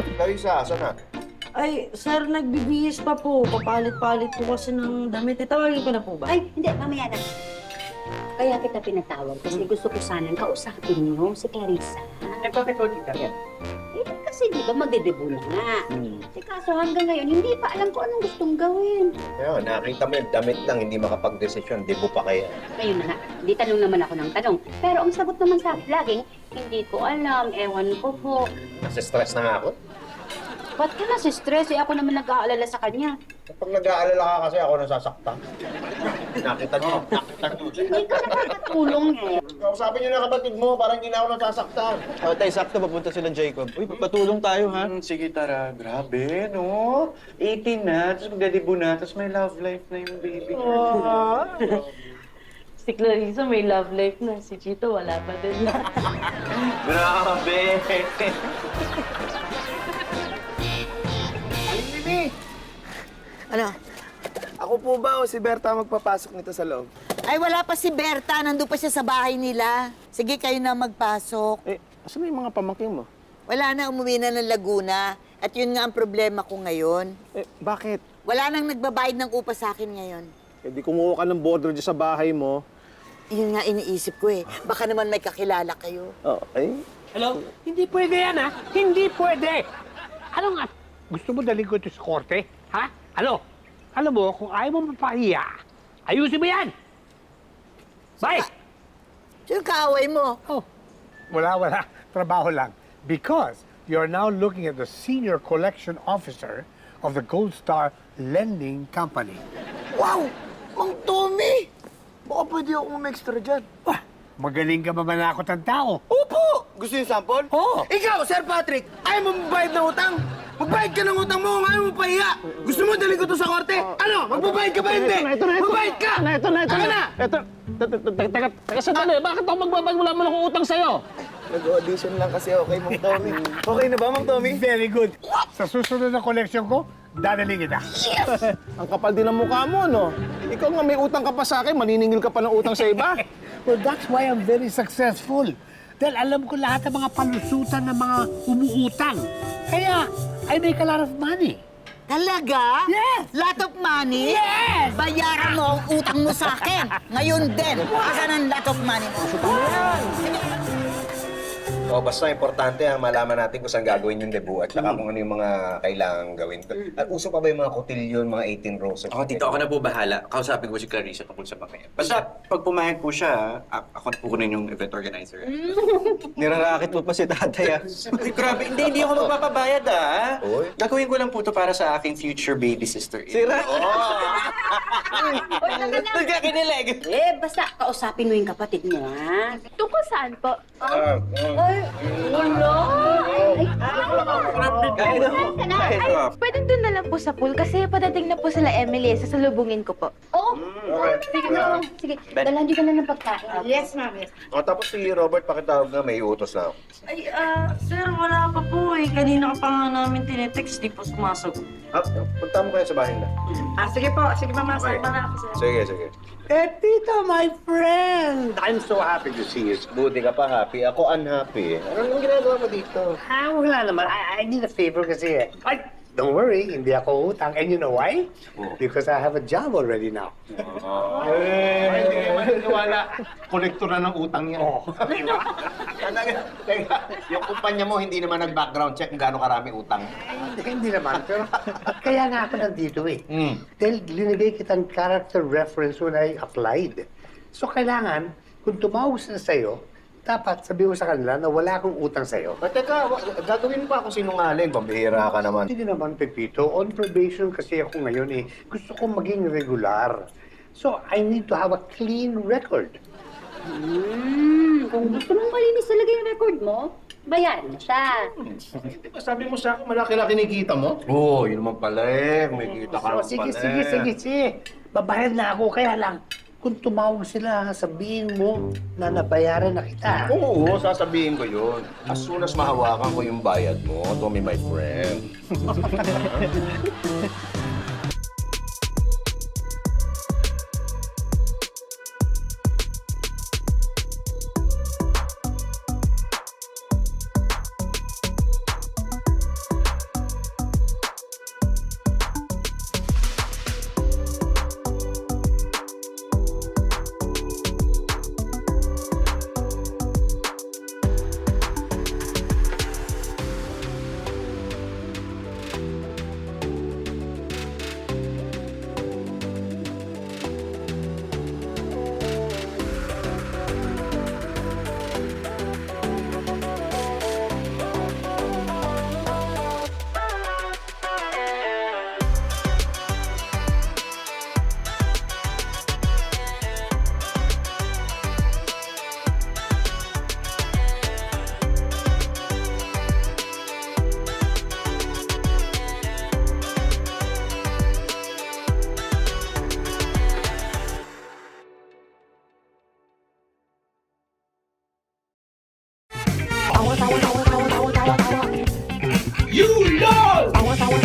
Clarissa, asan na? Ay, sir, nagbibihis pa po. Papalit-palit po kasi ng damit. Tawagin ko na po ba? Ay, hindi, mamaya na. Kaya kita pinatawag kasi gusto ko sanang kausapin niyo si Clarissa. Eh, bakit ko tita? Eh, kasi di ba magdedebut na nga. Eh, kaso hanggang ngayon, hindi pa alam ko anong gustong gawin. Ayun, nakita mo yung damit lang, hindi makapag-desisyon. Debo pa kaya. Ngayon na nga, di tanong naman ako ng tanong. Pero ang sagot naman sa akin laging, hindi ko alam, ewan ko po. Nasa-stress na nga ako. Ba't ka na si stress? Eh, ako naman nag-aalala sa kanya. Kapag nag-aalala ka kasi ako nasasaktan. Nakita niyo. Hindi ka nakakatulong eh. Kausapin niyo na kapatid mo, parang hindi na ako nasasaktan. Tay, sakto papunta silang Jacob. Uy, patulong tayo, ha? Sige, tara. Grabe, no? 18 na, tapos magdadibo na, tapos may love life na yung baby. Si Clarissa may love life na. Si Chito wala pa din. Grabe! Ano? Ako po ba o si Berta magpapasok nito sa loob? Ay, wala pa si Berta. Nandun pa siya sa bahay nila. Sige, kayo na magpasok. Eh, asan na yung mga pamangkin mo? Wala na, umuwi na ng Laguna. At yun nga ang problema ko ngayon. Eh, bakit? Wala nang nagbabayad ng upa sa akin ngayon. Eh, di kumuha ka ng border dyan sa bahay mo. Yun nga iniisip ko eh. Baka naman may kakilala kayo. Oh, ay? Hello? Hindi pwede yan, ha? Hindi pwede! Ano nga? Gusto mo dalhin ko ito sa korte? Ha? Ano? Alam mo, kung ayaw mo mapahiya, ayusin mo yan! Bye! Sino kaaway mo? Oh, wala. Trabaho lang. Because you're now looking at the senior collection officer of the Gold Star Lending Company. Wow! Mang Tommy! Baka pwede ako extra dyan. Wah, magaling ka ba manakot ang tao? Opo! Gusto yung sample? Oo. Ikaw, Sir Patrick, ayaw mo magbayad ng utang? Magbayad ka ng utang mo kung ayaw mo pahiya. Gusto mo dalhin ko to sa korte? Ano? Magbabayad ka ba hindi? Magbayad ka! Ito na! Ito na! Teka, sandali. Bakit ako magbabayad? Wala mo lang akong utang sa'yo. Nag-audition lang kasi okay, Mang Tommy. Okay na ba, Mang Tommy? Very good. Sa susunod na collection ko, dadaling kita. Ang kapal din ng mukha mo, no? Ikaw nga may utang ka pa sa akin, maniningil ka pa ng utang sa iba. Well, that's why I'm very successful. Dahil alam ko lahat ng mga palusutan ng mga umuutang. Kaya, I make a lot of money. Talaga? Yes! Lot of money? Yes! Bayaran mo ang utang mo sa akin. Ngayon din. Asan ang lot of money mo? O, basta importante ang malaman natin kung saan gagawin yung debut at saka kung ano yung mga kailangan gawin. At uso pa ba yung mga cotillion, mga 18 roses? Ako, tito, ako na po bahala. Kausapin ko si Clarissa tungkol sa pangyayan. Basta, pag pumayag po siya, ako na po kunin yung event organizer. Nirarakit mo pa si tatay, ah. Ay, grabe. Hindi ako magpapabayad, ah. Oy. Gagawin ko lang po to para sa aking future baby sister. Sira? Nagkakinilig. Eh, basta kausapin mo yung kapatid mo, ha? Tungkol saan po? Pwede doon na lang po sa pool kasi padating na po sila Emily. Sasalubungin ko po. Oh, sige na. Sige, dalhan ka na ng pagkain. Yes, ma'am. Yes. O, tapos si Robert pakitawag na may utos na ako. Ay, sir, wala pa po eh. Kanina ka pa nga namin tinetext, di po sumasagot. Punta mo kayo sa bahay na. Sige po. Sige, mama. Okay. Sama na ako, sir. Sige. Eh, tita, my friend! I'm so happy to see you. Buti ka pa happy. Ako unhappy. Ano nang ginagawa mo dito? Wala naman. I need a favor kasi eh. Ay, don't worry, hindi ako utang. And you know why? Because I have a job already now. Hindi kayo maniniwala. Kolektor na ng utang yan. Teka, yung kumpanya mo hindi naman nag-background check kung gaano karami utang. Hindi naman, pero kaya nga ako nandito eh. Dahil linigay kitang character reference when I applied. So kailangan, kung tumawag sila sa'yo, dapat sabihin mo sa kanila na wala akong utang sa'yo. Teka, gagawin pa ako sinungaling. Pambihira ka naman. Hindi naman, Pepito. On probation kasi ako ngayon eh. Gusto kong maging regular. So, I need to have a clean record. Kung gusto mong malinis talaga yung record mo, bayaran mo siya. Di ba sabi mo sa akin, malaki-laki kinikita mo? Oo, yun naman pala eh. May kita ka naman Sige. pala eh. Babayad na ako, kaya lang. Kung tumawag sila, sabihin mo na nabayaran na kita. Oo, sasabihin ko yun. As soon as mahawakan ko yung bayad mo, Tommy, my friend. Idol!